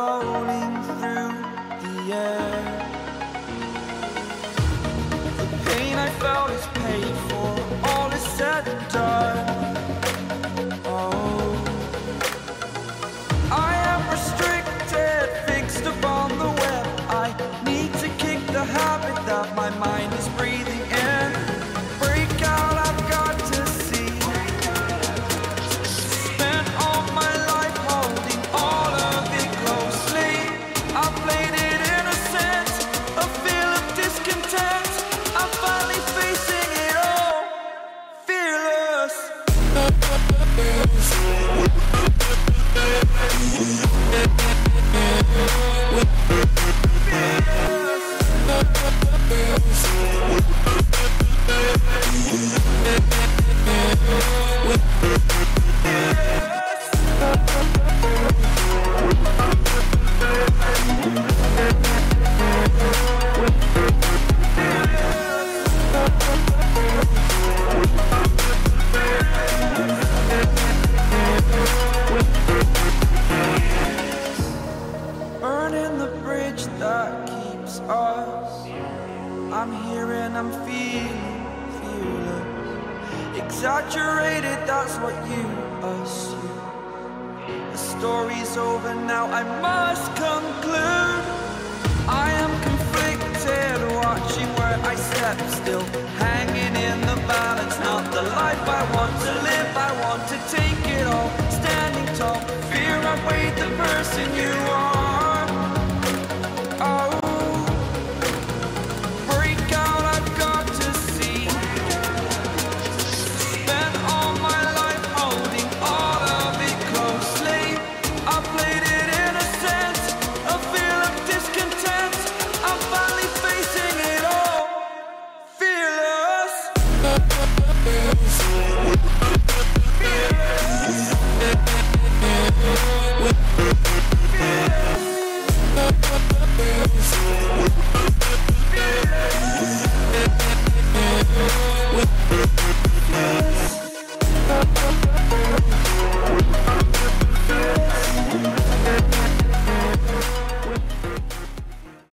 rolling through the air. The pain I felt is paid for, all is said and done. Oh, I am restricted, fixed upon the web. I need to kick the habit that my mind is breathing in. Break out, I've got to see. Spent all my life holding all of it closely. I played it innocent, a feel of discontent. I'm finally facing it all, fearless. Burning the bridge that keeps us. I'm here and I'm feeling fearless. Exaggerated, that's what you assume. The story's over now, I must conclude. I am conflicted, watching where I step still.